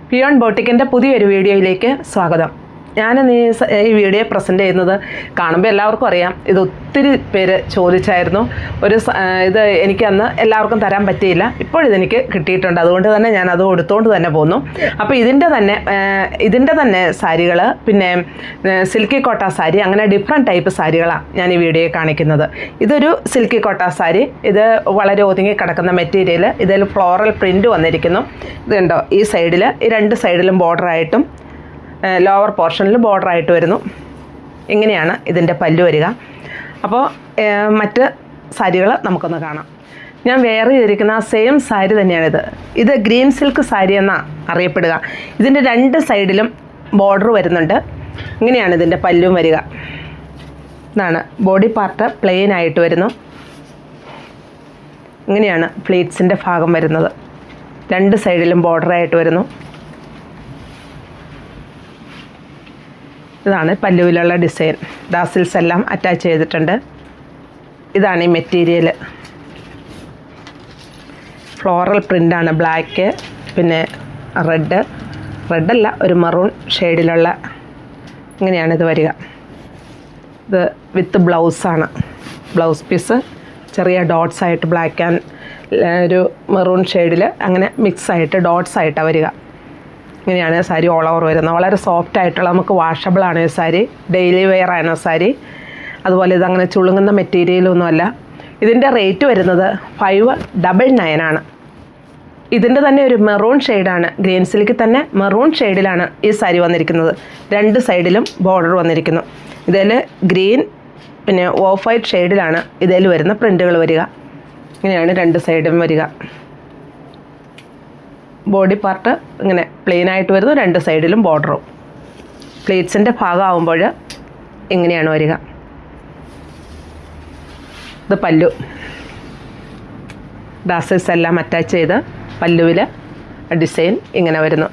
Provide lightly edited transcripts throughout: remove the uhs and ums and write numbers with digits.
Peon ബോട്ടിക്കിൻ്റെ പുതിയൊരു വീഡിയോയിലേക്ക് സ്വാഗതം. ഞാൻ ഈ വീഡിയോ പ്രസൻറ്റ് ചെയ്യുന്നത് കാണുമ്പോൾ എല്ലാവർക്കും അറിയാം. ഇത് ഒത്തിരി പേര് ചോദിച്ചായിരുന്നു. ഇത് എനിക്കന്ന് എല്ലാവർക്കും തരാൻ പറ്റിയില്ല. ഇപ്പോഴിതെനിക്ക് കിട്ടിയിട്ടുണ്ട്. അതുകൊണ്ട് തന്നെ ഞാൻ അത് എടുത്തുകൊണ്ട് തന്നെ പോന്നു. അപ്പോൾ ഇതിൻ്റെ തന്നെ സാരികൾ, പിന്നെ സിൽക്കി കോട്ട സാരി, അങ്ങനെ ഡിഫറെൻറ്റ് ടൈപ്പ് സാരികളാണ് ഞാൻ ഈ വീഡിയോയിൽ കാണിക്കുന്നത്. ഇതൊരു സിൽക്കി കോട്ട സാരി. ഇത് വളരെ ഒതുങ്ങി കിടക്കുന്ന മെറ്റീരിയൽ. ഇതിൽ ഫ്ലോറൽ പ്രിൻറ്റ് വന്നിരിക്കുന്നു. ഇത് കണ്ടോ, ഈ സൈഡിൽ, ഈ രണ്ട് സൈഡിലും ബോർഡറായിട്ടും ലോവർ പോർഷനിൽ ബോർഡറായിട്ട് വരുന്നു. ഇങ്ങനെയാണ് ഇതിൻ്റെ പല്ലു വരിക. അപ്പോൾ മറ്റ് സാരികൾ നമുക്കൊന്ന് കാണാം. ഞാൻ വെയർ ചെയ്തിരിക്കുന്ന സെയിം സാരി തന്നെയാണിത്. ഇത് ഗ്രീൻ സിൽക്ക് സാരി എന്നാണ് അറിയപ്പെടുക. ഇതിൻ്റെ രണ്ട് സൈഡിലും ബോർഡർ വരുന്നുണ്ട്. ഇങ്ങനെയാണ് ഇതിൻ്റെ പല്ലും വരിക. ഇതാണ് ബോഡി പാർട്ട്, പ്ലെയിൻ ആയിട്ട് വരുന്നു. ഇങ്ങനെയാണ് പ്ലീറ്റ്സിൻ്റെ ഭാഗം വരുന്നത്. രണ്ട് സൈഡിലും ബോർഡറായിട്ട് വരുന്നു. ഇതാണ് പല്ലുവിലുള്ള ഡിസൈൻ. ഡാസിൽസ് എല്ലാം അറ്റാച്ച് ചെയ്തിട്ടുണ്ട്. ഇതാണ് ഈ മെറ്റീരിയൽ. ഫ്ലോറൽ പ്രിൻ്റാണ്. ബ്ലാക്ക്, പിന്നെ റെഡല്ല, ഒരു മെറൂൺ ഷെയ്ഡിലുള്ള ഇങ്ങനെയാണിത് വരിക. ഇത് വിത്ത് ബ്ലൗസാണ്. ബ്ലൗസ് പീസ് ചെറിയ ഡോട്ട്സ് ആയിട്ട്, ബ്ലാക്ക് ആൻഡ് ഒരു മെറൂൺ ഷെയ്ഡിൽ അങ്ങനെ മിക്സ് ആയിട്ട് ഡോട്ട്സ് ആയിട്ടാണ് വരിക. ഇങ്ങനെയാണ് സാരി ഓൾ ഓവർ വരുന്നത്. വളരെ സോഫ്റ്റ് ആയിട്ടുള്ള, നമുക്ക് വാഷബിളാണ് ഈ സാരി. ഡെയിലി വെയർ ആണ് സാരി. അതുപോലെ ഇതങ്ങനെ ചുളുങ്ങുന്ന മെറ്റീരിയലൊന്നുമല്ല. ഇതിൻ്റെ റേറ്റ് വരുന്നത് 599 ആണ്. ഇതിൻ്റെ തന്നെ ഒരു മെറൂൺ ഷെയ്ഡാണ്. ഗ്രീൻ സിൽക്കിൽ തന്നെ മെറൂൺ ഷെയ്ഡിലാണ് ഈ സാരി വന്നിരിക്കുന്നത്. രണ്ട് സൈഡിലും ബോർഡർ വന്നിരിക്കുന്നു. ഇതിൽ ഗ്രീൻ, പിന്നെ ഓഫ് വൈറ്റ് ഷെയ്ഡിലാണ് ഇതിൽ വരുന്ന പ്രിൻ്റുകൾ വരിക. ഇങ്ങനെയാണ് രണ്ട് സൈഡും വരിക. ബോഡി പാർട്ട് ഇങ്ങനെ പ്ലെയിൻ ആയിട്ട് വരുന്നു. രണ്ട് സൈഡിലും ബോർഡറും. പ്ലേറ്റ്സിൻ്റെ ഭാഗമാകുമ്പോൾ ഇങ്ങനെയാണ് വരിക. ഇത് പല്ലു. ഡാസേഴ്സ് എല്ലാം അറ്റാച്ച് ചെയ്ത് പല്ലുവിൽ ഡിസൈൻ ഇങ്ങനെ വരുന്നു.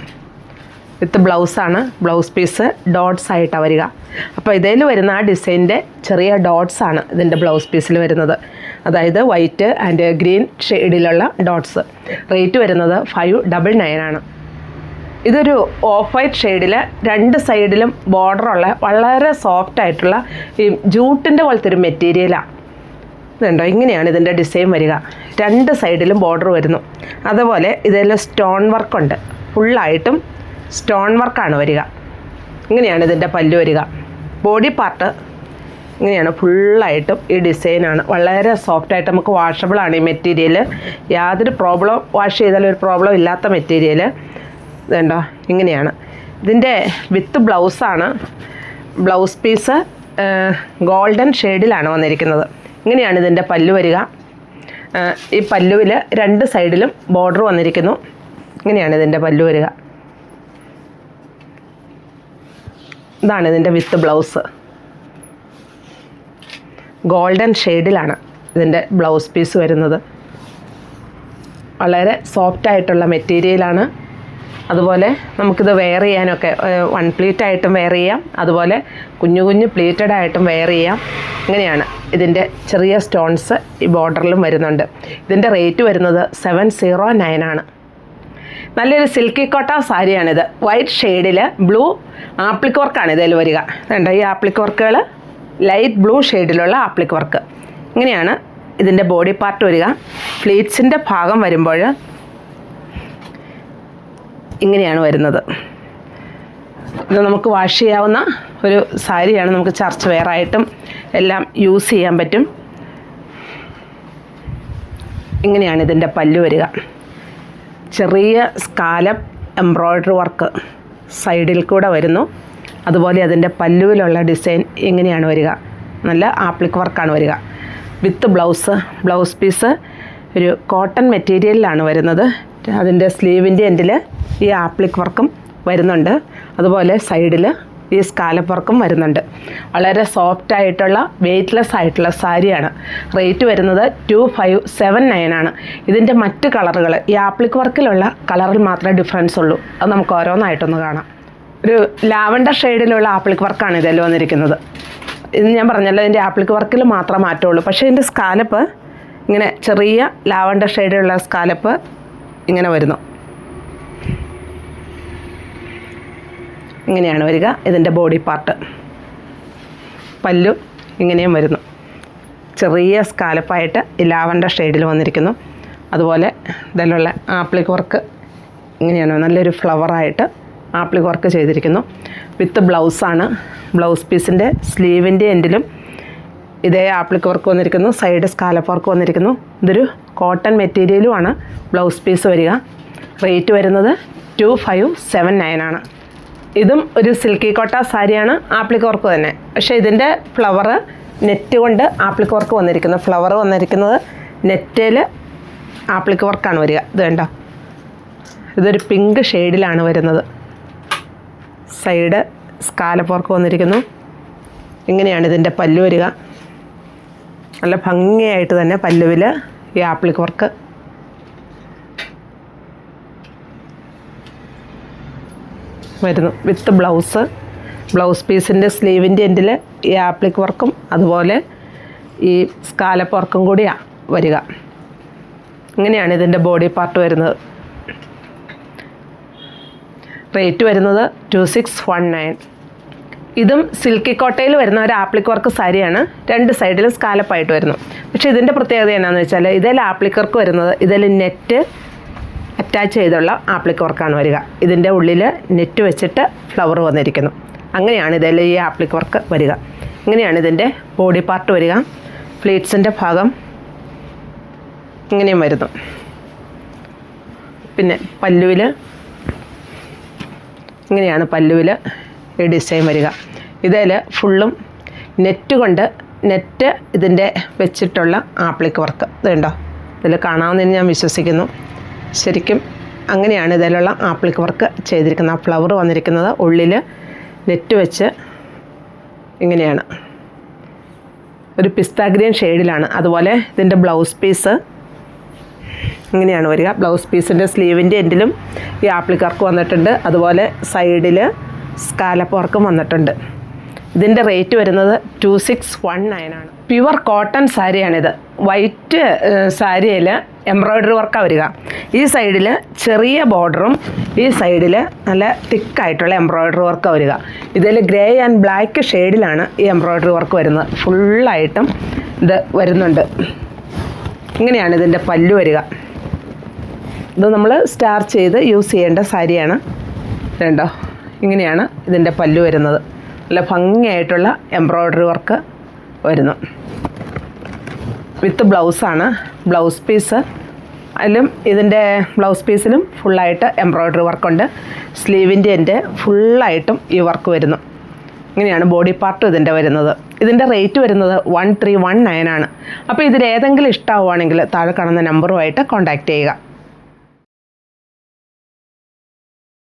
വിത്ത് ബ്ലൗസാണ്. ബ്ലൗസ് പീസ് ഡോട്ട്സ് ആയിട്ടാണ് വരിക. അപ്പോൾ ഇതിൽ വരുന്ന ആ ഡിസൈൻ്റെ ചെറിയ ഡോട്ട്സാണ് ഇതിൻ്റെ ബ്ലൗസ് പീസിൽ വരുന്നത്. അതായത് വൈറ്റ് ആൻഡ് ഗ്രീൻ ഷെയ്ഡിലുള്ള ഡോട്ട്സ്. റേറ്റ് വരുന്നത് 599 ആണ്. ഇതൊരു ഓഫ് വൈറ്റ് ഷെയ്ഡിൽ രണ്ട് സൈഡിലും ബോർഡറുള്ള വളരെ സോഫ്റ്റ് ആയിട്ടുള്ള ഈ ജൂട്ടിൻ്റെ പോലത്തെ ഒരു മെറ്റീരിയലാണ്. ഇതുണ്ടോ, ഇങ്ങനെയാണ് ഇതിൻ്റെ ഡിസൈൻ വരിക. രണ്ട് സൈഡിലും ബോർഡർ വരുന്നു. അതുപോലെ ഇതിൽ സ്റ്റോൺ വർക്കുണ്ട്. ഫുള്ളായിട്ടും സ്റ്റോൺ വർക്കാണ് വരിക. ഇങ്ങനെയാണ് ഇതിൻ്റെ പല്ലു വരിക. ബോഡി പാർട്ട് ഇങ്ങനെയാണ്. ഫുള്ളായിട്ടും ഈ ഡിസൈനാണ്. വളരെ സോഫ്റ്റായിട്ട്, നമുക്ക് വാഷബിളാണ് ഈ മെറ്റീരിയൽ. യാതൊരു പ്രോബ്ലം, വാഷ് ചെയ്താലും ഒരു പ്രോബ്ലം ഇല്ലാത്ത മെറ്റീരിയൽ. ഇതുണ്ടോ, ഇങ്ങനെയാണ്. ഇതിൻ്റെ വിത്ത് ബ്ലൗസാണ്. ബ്ലൗസ് പീസ് ഗോൾഡൻ ഷെയ്ഡിലാണ് വന്നിരിക്കുന്നത്. ഇങ്ങനെയാണ് ഇതിൻ്റെ പല്ലു വരിക. ഈ പല്ലുവിൽ രണ്ട് സൈഡിലും ബോർഡർ വന്നിരിക്കുന്നു. ഇങ്ങനെയാണ് ഇതിൻ്റെ പല്ലു വരിക. ഇതാണ് ഇതിൻ്റെ വിത്ത് ബ്ലൗസ്. ഗോൾഡൻ ഷെയ്ഡിലാണ് ഇതിൻ്റെ ബ്ലൗസ് പീസ് വരുന്നത്. വളരെ സോഫ്റ്റായിട്ടുള്ള മെറ്റീരിയലാണ്. അതുപോലെ നമുക്കിത് വെയർ ചെയ്യാനൊക്കെ വൺ പ്ലീറ്റ് ആയിട്ടും വെയർ ചെയ്യാം. അതുപോലെ കുഞ്ഞു കുഞ്ഞു പ്ലീറ്റഡ് ആയിട്ടും വെയർ ചെയ്യാം. ഇങ്ങനെയാണ്. ഇതിൻ്റെ ചെറിയ സ്റ്റോൺസ് ഈ ബോർഡറിലും വരുന്നുണ്ട്. ഇതിൻ്റെ റേറ്റ് വരുന്നത് 709 ആണ്. നല്ലൊരു സിൽക്കി കോട്ട സാരിയാണിത്. വൈറ്റ് ഷെയ്ഡിൽ ബ്ലൂ ആപ്ലിക് വർക്കാണ് ഇതിൽ വരിക. കണ്ടോ, ഈ ആപ്ലിക് വർക്കുകൾ ലൈറ്റ് ബ്ലൂ ഷെയ്ഡിലുള്ള ആപ്ലിക് വർക്ക്. ഇങ്ങനെയാണ് ഇതിൻ്റെ ബോഡി പാർട്ട് വരിക. പ്ലീറ്റ്സിൻ്റെ ഭാഗം വരുമ്പോൾ ഇങ്ങനെയാണ് വരുന്നത്. ഇത് നമുക്ക് വാഷ് ചെയ്യാവുന്ന ഒരു സാരിയാണ്. നമുക്ക് ചർച്ച് വെയറായിട്ടും എല്ലാം യൂസ് ചെയ്യാൻ പറ്റും. ഇങ്ങനെയാണ് ഇതിൻ്റെ പല്ലു വരിക. ചെറിയ സ്കാലപ്പ് എംബ്രോയ്ഡറി വർക്ക് സൈഡിൽ കൂടെ വരുന്നു. അതുപോലെ അതിൻ്റെ പല്ലുവിലുള്ള ഡിസൈൻ ഇങ്ങനെയാണ് വരിക. നല്ല ആപ്ലിക് വർക്കാണ് വരിക. വിത്ത് ബ്ലൗസ് പീസ് ഒരു കോട്ടൺ മെറ്റീരിയലിലാണ് വരുന്നത്. അതിൻ്റെ സ്ലീവിൻ്റെ എൻഡിൽ ഈ ആപ്ലിക് വർക്കും വരുന്നുണ്ട്. അതുപോലെ സൈഡിൽ ഈ സ്കാലപ്പ് വർക്കും വരുന്നുണ്ട്. വളരെ സോഫ്റ്റ് ആയിട്ടുള്ള, വെയ്റ്റ്ലെസ് ആയിട്ടുള്ള സാരിയാണ്. റേറ്റ് വരുന്നത് 2579 ആണ്. ഇതിൻ്റെ മറ്റ് കളറുകൾ, ഈ ആപ്ലിക് വർക്കിലുള്ള കളറിൽ മാത്രമേ ഡിഫറൻസ് ഉള്ളൂ. അത് നമുക്ക് ഓരോന്നായിട്ടൊന്ന് കാണാം. ഒരു ലാവൻഡർ ഷെയ്ഡിലുള്ള ആപ്ലിക് വർക്കാണ് ഇതിൽ വന്നിരിക്കുന്നത്. ഇത് ഞാൻ പറഞ്ഞല്ലോ, ഇതിൻ്റെ ആപ്ലിക് വർക്കിൽ മാത്രമേ മാറ്റമുള്ളൂ. പക്ഷേ ഇതിൻ്റെ സ്കാലപ്പ് ഇങ്ങനെ ചെറിയ ലാവൻഡർ ഷെയ്ഡിലുള്ള സ്കാലപ്പ് ഇങ്ങനെ വരുന്നു. ഇങ്ങനെയാണ് വരിക ഇതിൻ്റെ ബോഡി പാർട്ട്. പല്ലു ഇങ്ങനെയും വരുന്നു. ചെറിയ സ്കാലപ്പായിട്ട് ലാവൻഡർ ഷെയ്ഡിൽ വന്നിരിക്കുന്നു. അതുപോലെ ഇതിലുള്ള ആപ്ലിക് വർക്ക് ഇങ്ങനെയാണ്, നല്ലൊരു ഫ്ലവറായിട്ട് ആപ്ലിക് വർക്ക് ചെയ്തിരിക്കുന്നു. വിത്ത് ബ്ലൗസാണ്. ബ്ലൗസ് പീസിൻ്റെ സ്ലീവിൻ്റെ എൻഡിലും ഇതേ ആപ്ലിക് വർക്ക് വന്നിരിക്കുന്നു. സൈഡ് സ്കാലപ്പ് വർക്ക് വന്നിരിക്കുന്നു. ഇതൊരു കോട്ടൺ മെറ്റീരിയലുമാണ് ബ്ലൗസ് പീസ് വരിക. റേറ്റ് വരുന്നത് 2579 ആണ്. ഇതും ഒരു സിൽക്കി കോട്ട സാരിയാണ്, ആപ്ലിക് വർക്ക് തന്നെ. പക്ഷേ ഇതിൻ്റെ ഫ്ലവർ നെറ്റ് കൊണ്ട് ആപ്ലിക് വർക്ക് വന്നിരിക്കുന്നു. ഫ്ലവർ വന്നിരിക്കുന്നത് നെറ്റിൽ ആപ്ലിക് വർക്കാണ് വരിക. ഇത് കണ്ടോ, ഇതൊരു പിങ്ക് ഷെയ്ഡിലാണ് വരുന്നത്. സൈഡ് സ്കാലപ്പ് വർക്ക് വന്നിരിക്കുന്നു. ഇങ്ങനെയാണ് ഇതിൻ്റെ പല്ലു വരിക. നല്ല ഭംഗിയായിട്ട് തന്നെ പല്ലുവിൽ ഈ ആപ്ലിക് വർക്ക് വരുന്നു. വിത്ത് ബ്ലൗസ് പീസിൻ്റെ സ്ലീവിൻ്റെ എൻഡിൽ ഈ ആപ്ലിക് വർക്കും അതുപോലെ ഈ സ്കാലപ്പ് വർക്കും കൂടിയാണ് വരിക. ഇങ്ങനെയാണ് ഇതിൻ്റെ ബോഡി പാർട്ട് വരുന്നത്. റേറ്റ് വരുന്നത് 2619. ഇതും സിൽക്കി കോട്ടയിൽ വരുന്ന ഒരു ആപ്ലിക് വർക്ക് സാരിയാണ്. രണ്ട് സൈഡിലും സ്കാലപ്പായിട്ട് വരുന്നു. പക്ഷേ ഇതിൻ്റെ പ്രത്യേകത എന്നാന്ന് വെച്ചാൽ ഇതിൽ ആപ്ലിക് വർക്ക് വരുന്നത് ഇതിൽ നെറ്റ് അറ്റാച്ച് ചെയ്തുള്ള ആപ്ലിക് വർക്കാണ് വരിക. ഇതിൻ്റെ ഉള്ളിൽ നെറ്റ് വെച്ചിട്ട് ഫ്ലവർ വന്നിരിക്കുന്നു. അങ്ങനെയാണ് ഇതിൽ ഈ ആപ്ലിക് വർക്ക് വരിക. ഇങ്ങനെയാണ് ഇതിൻ്റെ ബോഡി പാർട്ട് വരിക. പ്ലീറ്റ്സിൻ്റെ ഭാഗം ഇങ്ങനെയും വരുന്നു. പിന്നെ പല്ലുവിൽ ഇങ്ങനെയാണ് പല്ലുവിൽ ഈ ഡിസൈൻ വരിക. ഇതിൽ ഫുള്ളും നെറ്റ് ഇതിൻ്റെ വെച്ചിട്ടുള്ള ആപ്ലിക് വർക്ക് ഇതുണ്ടോ, ഇതിൽ കാണാമെന്ന് ഞാൻ വിശ്വസിക്കുന്നു. ശരിക്കും അങ്ങനെയാണ് ഇതിലുള്ള ആപ്ലിക് വർക്ക് ചെയ്തിരിക്കുന്നത്. ആ ഫ്ലവർ വന്നിരിക്കുന്നത് ഉള്ളിൽ നെറ്റ് വെച്ച് ഇങ്ങനെയാണ്, ഒരു പിസ്ത ഗ്രീൻ ഷെയ്ഡിലാണ്. അതുപോലെ ഇതിൻ്റെ ബ്ലൗസ് പീസ് ഇങ്ങനെയാണ് വരിക. ബ്ലൗസ് പീസിൻ്റെ സ്ലീവിൻ്റെ എൻഡിലും ഈ ആപ്ലിക് വർക്ക് വന്നിട്ടുണ്ട്. അതുപോലെ സൈഡിൽ സ്കാലപ്പ് വർക്കും വന്നിട്ടുണ്ട്. ഇതിൻ്റെ റേറ്റ് വരുന്നത് 2619 ആണ്. പ്യുവർ കോട്ടൺ സാരിയാണിത്. വൈറ്റ് സാരിയിൽ എംബ്രോയ്ഡറി വർക്കാണ് വരിക. ഈ സൈഡിൽ ചെറിയ ബോർഡറും ഈ സൈഡിൽ നല്ല തിക്കായിട്ടുള്ള എംബ്രോയ്ഡറി വർക്കാണ് വരിക. ഇതിൽ ഗ്രേ ആൻഡ് ബ്ലാക്ക് ഷെയ്ഡിലാണ് ഈ എംബ്രോയ്ഡറി വർക്ക് വരുന്നത്. ഫുള്ളായിട്ടും ഇത് വരുന്നുണ്ട്. ഇങ്ങനെയാണ് ഇതിൻ്റെ പല്ലു വരിക. ഇത് നമ്മൾ സ്റ്റാർ ചെയ്ത് യൂസ് ചെയ്യേണ്ട സാരിയാണ്. കണ്ടോ, ഇങ്ങനെയാണ് ഇതിൻ്റെ പല്ലു വരുന്നത്. നല്ല ഭംഗിയായിട്ടുള്ള എംബ്രോയ്ഡറി വർക്ക് വരുന്നു. വിത്ത് ബ്ലൗസാണ്. ബ്ലൗസ് പീസ് അതിലും ഇതിൻ്റെ ബ്ലൗസ് പീസിലും ഫുള്ളായിട്ട് എംബ്രോയ്ഡറി വർക്കുണ്ട്. സ്ലീവിൻ്റെ എൻ്റെ ഫുള്ളായിട്ടും ഈ വർക്ക് വരുന്നു. ഇങ്ങനെയാണ് ബോഡി പാർട്ട് ഇതിൻ്റെ വരുന്നത്. ഇതിൻ്റെ റേറ്റ് വരുന്നത് 1319 ആണ്. അപ്പോൾ ഇതിലേതെങ്കിലും ഇഷ്ടമാവുകയാണെങ്കിൽ താഴെ കാണുന്ന നമ്പറുമായിട്ട് കോൺടാക്റ്റ് ചെയ്യുക.